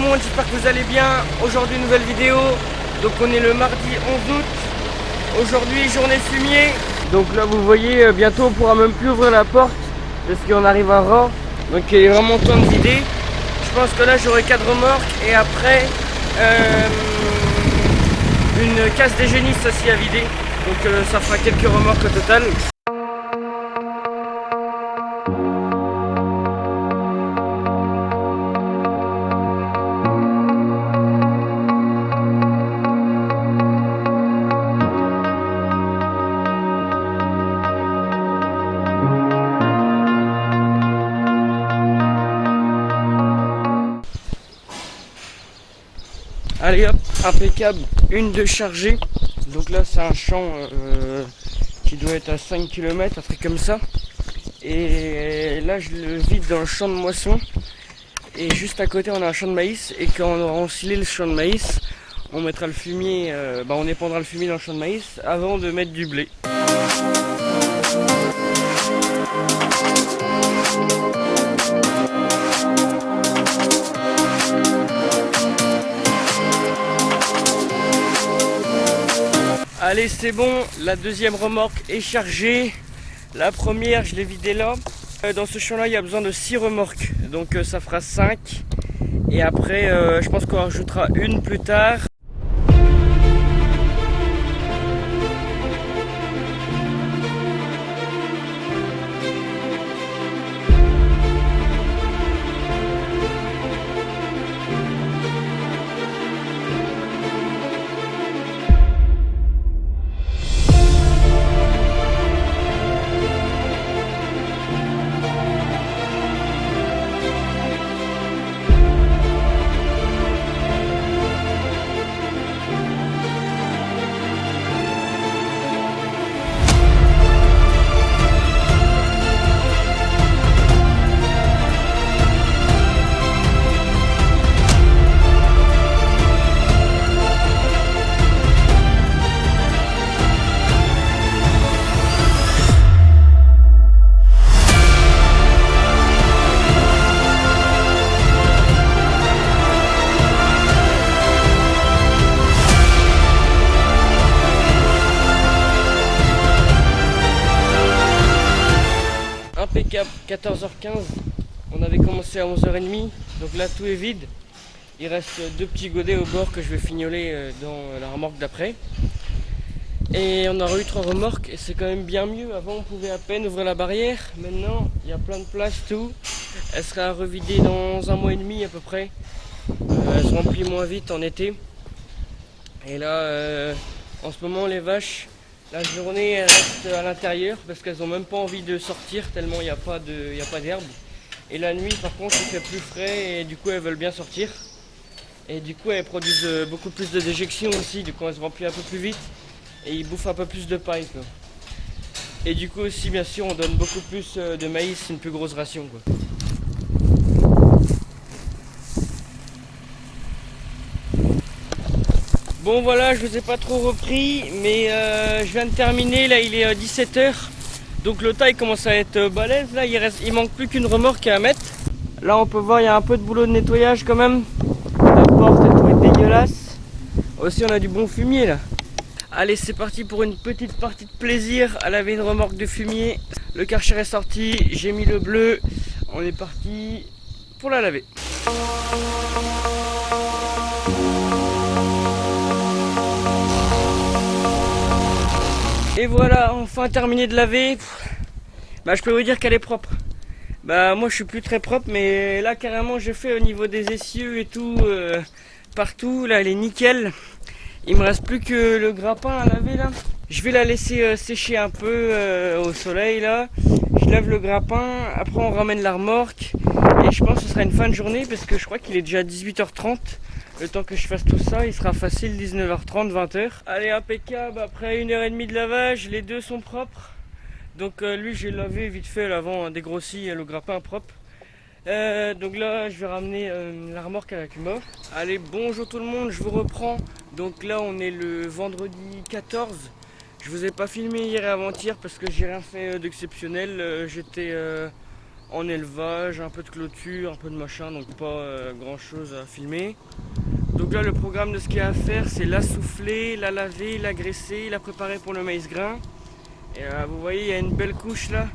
monde, j'espère que vous allez bien. Aujourd'hui nouvelle vidéo, donc on est le mardi 11 août. Aujourd'hui journée fumier. Donc là vous voyez, bientôt on pourra même plus ouvrir la porte parce qu'on arrive à Rang. Donc il est vraiment temps de vider. Je pense que là j'aurai 4 remorques et après une casse des génisses aussi à vider. Donc ça fera quelques remorques au total. Allez hop, impeccable, une de chargée. Donc là c'est un champ qui doit être à 5 km, un truc comme ça. Et là je le vide dans le champ de moisson. Et juste à côté on a un champ de maïs. Et quand on aura ensilé le champ de maïs, on mettra le fumier, on épandra le fumier dans le champ de maïs avant de mettre du blé. Allez c'est bon, la deuxième remorque est chargée. La première je l'ai vidée là. Dans ce champ là il y a besoin de 6 remorques. Donc ça fera 5. Et après je pense qu'on rajoutera une plus tard. Impeccable, 14h15, on avait commencé à 11h30, donc là tout est vide. Il reste 2 petits godets au bord que je vais fignoler dans la remorque d'après. Et on aura eu 3 remorques et c'est quand même bien mieux. Avant on pouvait à peine ouvrir la barrière, maintenant il y a plein de place, tout. Elle sera revidée dans 1 mois et demi à peu près. Elle se remplit moins vite en été. Et là en ce moment les vaches, la journée elles restent à l'intérieur parce qu'elles n'ont même pas envie de sortir tellement il n'y a pas d'herbe. Et la nuit par contre il fait plus frais et du coup elles veulent bien sortir. Et du coup elles produisent beaucoup plus de déjections aussi, du coup elles se remplissent un peu plus vite et ils bouffent un peu plus de paille quoi. Et du coup aussi bien sûr on donne beaucoup plus de maïs, une plus grosse ration quoi. Bon voilà, je vous ai pas trop repris, mais je viens de terminer, là il est 17h. Donc le tas il commence à être balèze, là il manque plus qu'une remorque à mettre. Là on peut voir il y a un peu de boulot de nettoyage quand même. La porte et tout est dégueulasse. Aussi on a du bon fumier là. Allez c'est parti pour une petite partie de plaisir à laver une remorque de fumier. Le Karcher est sorti, j'ai mis le bleu. On est parti pour la laver. Et voilà, enfin terminé de laver. Je peux vous dire qu'elle est propre. Moi je suis plus très propre, mais là carrément j'ai fait au niveau des essieux et tout, partout, là elle est nickel. Il me reste plus que le grappin à laver là. Je vais la laisser sécher un peu au soleil là. Je lave le grappin, après on ramène la remorque. Et je pense que ce sera une fin de journée parce que je crois qu'il est déjà 18h30. Le temps que je fasse tout ça, il sera facile 19h30, 20h. Allez, impeccable, après 1h30 de lavage, les deux sont propres. Donc lui j'ai lavé vite fait l'avant dégrossi, le grappin propre. Donc là je vais ramener la remorque à la Cuma. Allez, bonjour tout le monde, je vous reprends. Donc là on est le vendredi 14. Je vous ai pas filmé hier et avant-hier parce que j'ai rien fait d'exceptionnel. J'étais en élevage, un peu de clôture, un peu de machin, donc pas grand chose à filmer. Donc là le programme de ce qu'il y a à faire, c'est la souffler, la laver, la graisser, la préparer pour le maïs grain. Et vous voyez, il y a une belle couche là,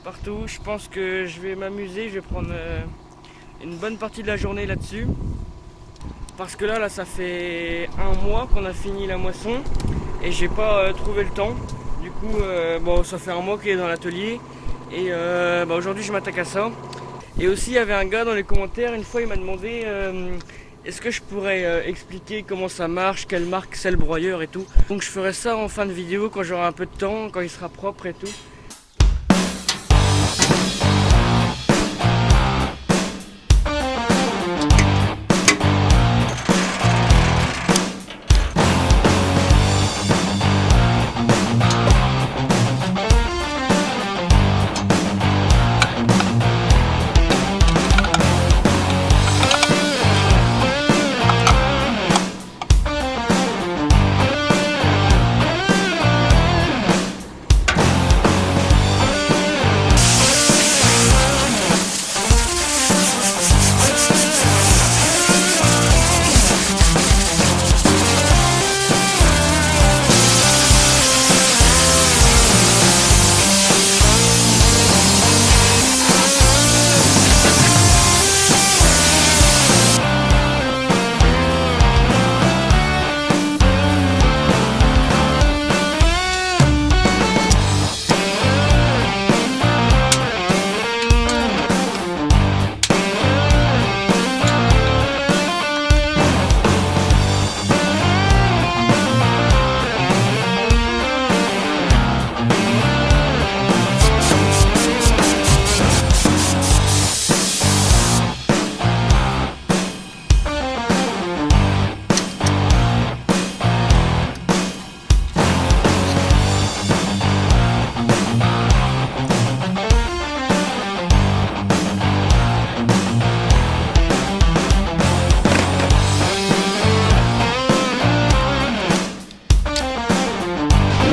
partout. Je pense que je vais m'amuser, je vais prendre une bonne partie de la journée là-dessus. Parce que là, ça fait un mois qu'on a fini la moisson et j'ai pas trouvé le temps. Du coup, bon, ça fait un mois qu'il est dans l'atelier et aujourd'hui je m'attaque à ça. Et aussi, il y avait un gars dans les commentaires, une fois il m'a demandé est-ce que je pourrais expliquer comment ça marche, quelle marque c'est le broyeur et tout. Donc je ferai ça en fin de vidéo quand j'aurai un peu de temps, quand il sera propre et tout.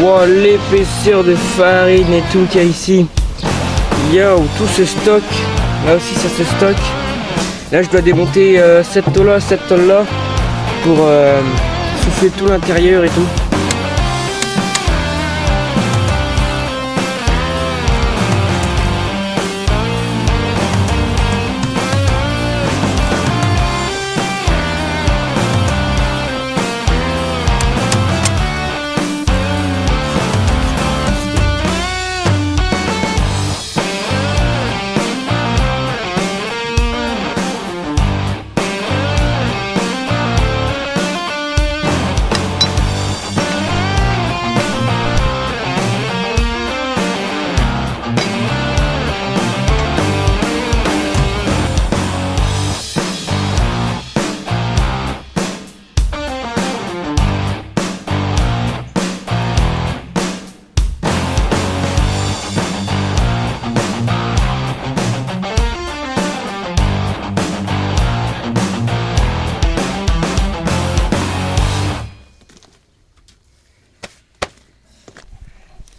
Wow, l'épaisseur de farine et tout qu'il y a ici. Yo, tout ce stock. Là aussi ça se stocke. Là je dois démonter cette tôle là, cette tôle là pour souffler tout l'intérieur et tout.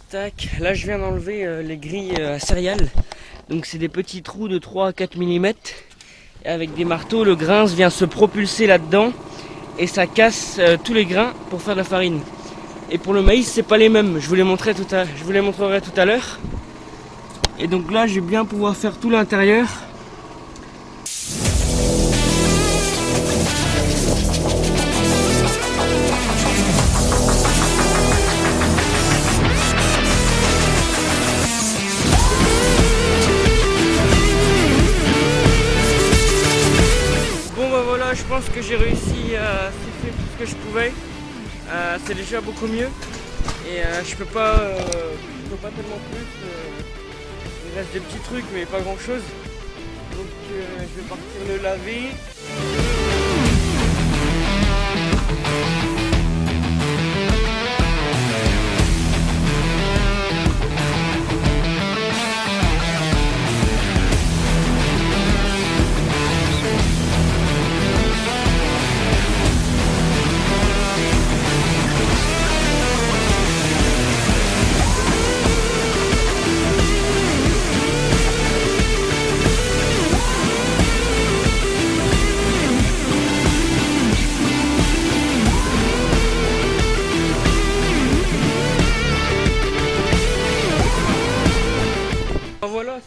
Tac, là je viens d'enlever les grilles à céréales. Donc c'est des petits trous de 3 à 4 mm. Et avec des marteaux, le grain vient se propulser là-dedans et ça casse tous les grains pour faire de la farine. Et pour le maïs, c'est pas les mêmes. Je vous les montrerai tout à l'heure. Et donc là, je vais bien pouvoir faire tout l'intérieur. Je pense que j'ai réussi à souffler tout ce que je pouvais. C'est déjà beaucoup mieux. Et je peux pas tellement plus. Il reste des petits trucs mais pas grand chose. Donc je vais partir le laver.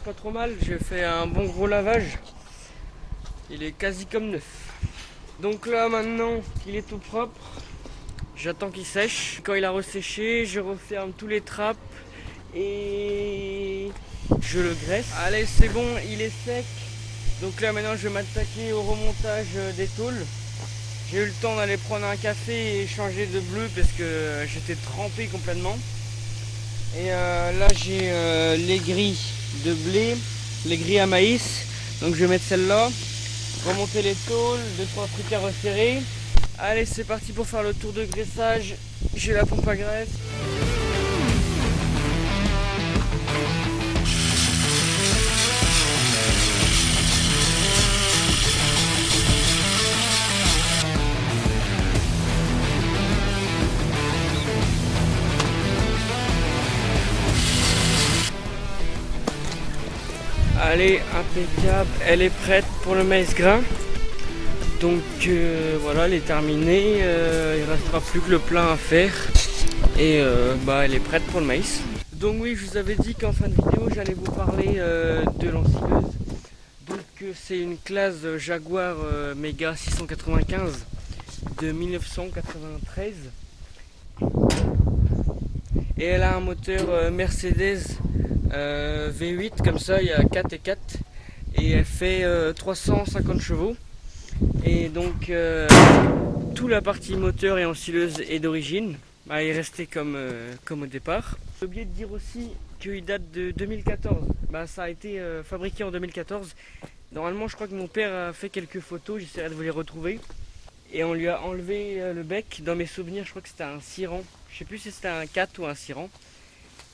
pas trop mal, j'ai fait un bon gros lavage. Il est quasi comme neuf. Donc là maintenant qu'il est tout propre, j'attends qu'il sèche. Quand il a resséché, je referme tous les trappes et je le graisse. Allez, c'est bon, il est sec. Donc là maintenant je vais m'attaquer au remontage des tôles. J'ai eu le temps d'aller prendre un café et changer de bleu parce que j'étais trempé complètement. Et là j'ai les grilles de blé, les grilles à maïs. Donc je vais mettre celle-là, remonter les tôles, 2-3 trucs à resserrer. Allez, c'est parti pour faire le tour de graissage. J'ai la pompe à graisse. Allez, impeccable, elle est prête pour le maïs grain. Donc voilà, elle est terminée, il ne restera plus que le plein à faire. Et elle est prête pour le maïs. Donc oui, je vous avais dit qu'en fin de vidéo, j'allais vous parler de l'ensileuse. Donc c'est une classe Jaguar Mega 695 de 1993. Et elle a un moteur Mercedes V8, comme ça il y a 4 et 4 et elle fait 350 chevaux. Et donc toute la partie moteur et ensileuse est d'origine, elle est restée comme au départ. J'ai oublié de dire aussi qu'il date de 2014, ça a été fabriqué en 2014. Normalement je crois que mon père a fait quelques photos, j'essaierai de vous les retrouver. Et on lui a enlevé le bec, dans mes souvenirs je crois que c'était un Siran, je sais plus si c'était un 4 ou un Siran.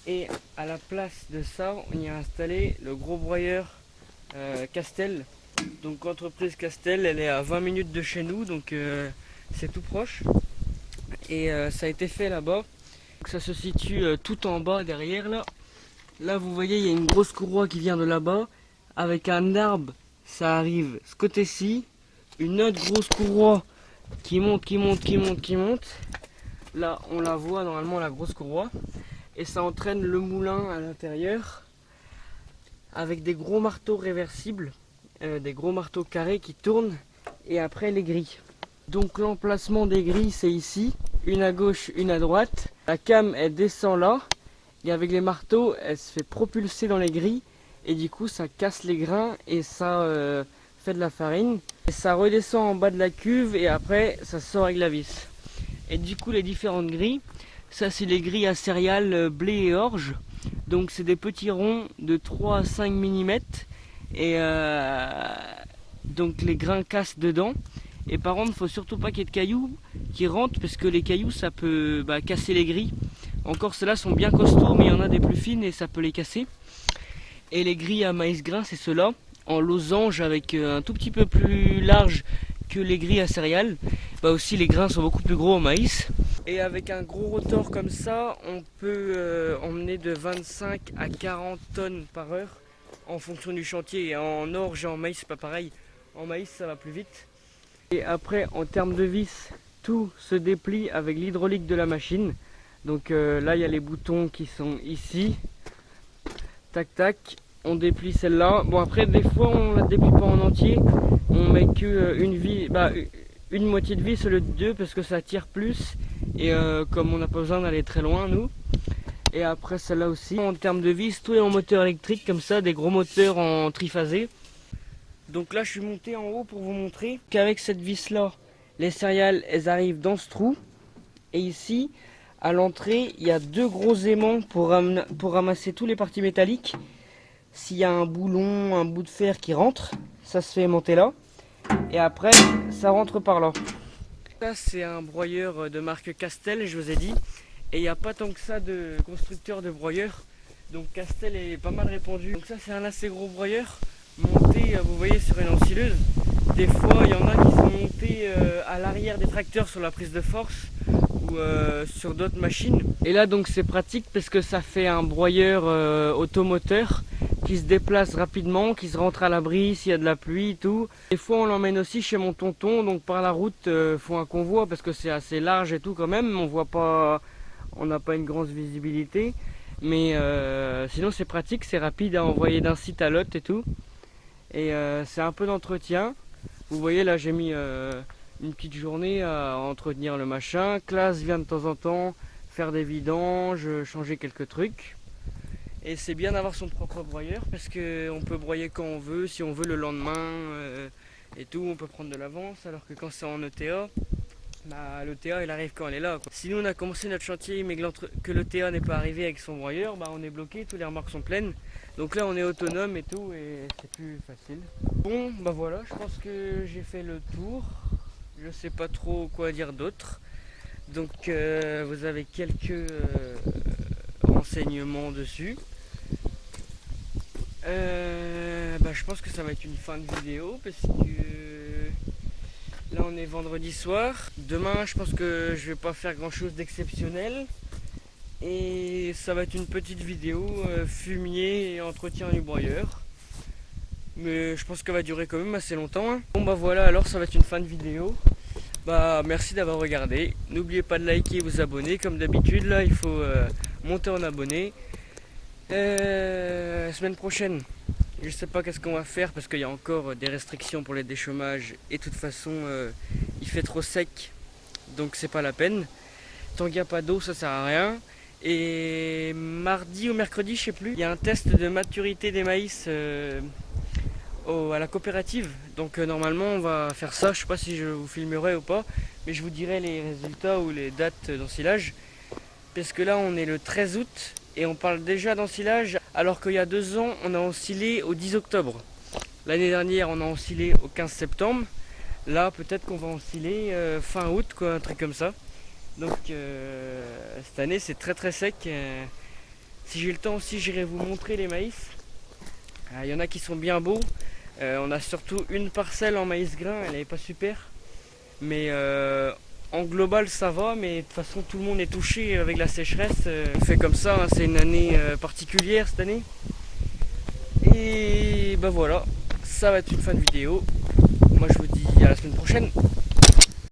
Et à la place de ça, on y a installé le gros broyeur Castel. Donc entreprise Castel, elle est à 20 minutes de chez nous, donc c'est tout proche. Et ça a été fait là-bas. Ça se situe tout en bas derrière là. Là vous voyez, il y a une grosse courroie qui vient de là-bas. Avec un arbre, ça arrive ce côté-ci. Une autre grosse courroie qui monte, qui monte, qui monte, qui monte. Là on la voit normalement, la grosse courroie. Et ça entraîne le moulin à l'intérieur avec des gros marteaux réversibles, des gros marteaux carrés qui tournent, et après les grilles. Donc l'emplacement des grilles c'est ici, une à gauche, une à droite. La came elle descend là et avec les marteaux elle se fait propulser dans les grilles et du coup ça casse les grains et ça fait de la farine. Et ça redescend en bas de la cuve et après ça sort avec la vis. Et du coup les différentes grilles, ça c'est les grilles à céréales blé et orge. Donc c'est des petits ronds de 3 à 5 mm et donc les grains cassent dedans. Et par contre il ne faut surtout pas qu'il y ait de cailloux qui rentrent parce que les cailloux ça peut casser les grilles. Encore ceux-là sont bien costauds mais il y en a des plus fines et ça peut les casser. Et les grilles à maïs grain c'est ceux-là en losange avec un tout petit peu plus large que les grilles à céréales. Aussi les grains sont beaucoup plus gros au maïs. Et avec un gros rotor comme ça, on peut emmener de 25 à 40 tonnes par heure en fonction du chantier. Et en orge et en maïs, c'est pas pareil. En maïs, ça va plus vite. Et après, en termes de vis, tout se déplie avec l'hydraulique de la machine. Donc là, il y a les boutons qui sont ici. Tac, tac. On déplie celle-là. Bon, après, des fois, on la déplie pas en entier. On met que une vis, une moitié de vis au lieu de deux parce que ça tire plus. Et comme on n'a pas besoin d'aller très loin nous. Et après celle-là aussi. En termes de vis, tout est en moteur électrique comme ça, des gros moteurs en triphasé. Donc là je suis monté en haut pour vous montrer qu'avec cette vis là, les céréales elles arrivent dans ce trou. Et ici, à l'entrée, il y a deux gros aimants pour ramasser tous les parties métalliques. S'il y a un boulon, un bout de fer qui rentre, ça se fait aimanter là. Et après, ça rentre par là. Ça c'est un broyeur de marque Castel, je vous ai dit, et il n'y a pas tant que ça de constructeurs de broyeurs, donc Castel est pas mal répandu. Donc ça c'est un assez gros broyeur, monté vous voyez sur une ensileuse. Des fois il y en a qui sont montés à l'arrière des tracteurs sur la prise de force ou sur d'autres machines. Et là donc c'est pratique parce que ça fait un broyeur automoteur qui se déplace rapidement, qui se rentre à l'abri s'il y a de la pluie et tout. Des fois on l'emmène aussi chez mon tonton, donc par la route faut un convoi parce que c'est assez large et tout quand même, on n'a pas une grande visibilité. Mais sinon c'est pratique, c'est rapide à envoyer d'un site à l'autre et tout. Et c'est un peu d'entretien. Vous voyez là j'ai mis une petite journée à entretenir le machin. Classe vient de temps en temps faire des vidanges, changer quelques trucs. Et c'est bien d'avoir son propre broyeur parce qu'on peut broyer quand on veut, si on veut le lendemain et tout, on peut prendre de l'avance. Alors que quand c'est en ETA, bah, l'ETA il arrive quand elle est là, quoi. Si nous on a commencé notre chantier mais que l'ETA n'est pas arrivé avec son broyeur, bah, on est bloqué, toutes les remorques sont pleines. Donc là on est autonome et tout et c'est plus facile. Bon bah voilà, je pense que j'ai fait le tour. Je sais pas trop quoi dire d'autre. Donc vous avez quelques renseignements dessus. Bah, je pense que ça va être une fin de vidéo parce que là on est vendredi soir. Demain je pense que je vais pas faire grand chose d'exceptionnel. Et ça va être une petite vidéo fumier et entretien du broyeur. Mais je pense qu'elle va durer quand même assez longtemps, hein. Bon bah voilà, alors ça va être une fin de vidéo. Bah merci d'avoir regardé. N'oubliez pas de liker et vous abonner. Comme d'habitude là il faut monter en abonné. Semaine prochaine, je sais pas qu'est-ce qu'on va faire parce qu'il y a encore des restrictions pour les déchômages et de toute façon il fait trop sec donc c'est pas la peine. Tant qu'il n'y a pas d'eau ça sert à rien. Et mardi ou mercredi je sais plus, il y a un test de maturité des maïs à la coopérative. Donc normalement on va faire ça, je sais pas si je vous filmerai ou pas, mais je vous dirai les résultats ou les dates d'ensilage. Parce que là on est le 13 août et on parle déjà d'ensilage alors qu'il y a 2 ans on a ensilé au 10 octobre. L'année dernière on a ensilé au 15 septembre. Là peut-être qu'on va ensiler fin août, quoi, un truc comme ça. Donc cette année c'est très très sec. Si j'ai le temps aussi j'irai vous montrer les maïs. Il y en a qui sont bien beaux. On a surtout une parcelle en maïs grain, elle n'est pas super. Mais en global ça va, mais de toute façon tout le monde est touché avec la sécheresse. On fait comme ça, hein, c'est une année particulière cette année. Et bah voilà, ça va être une fin de vidéo. Moi je vous dis à la semaine prochaine.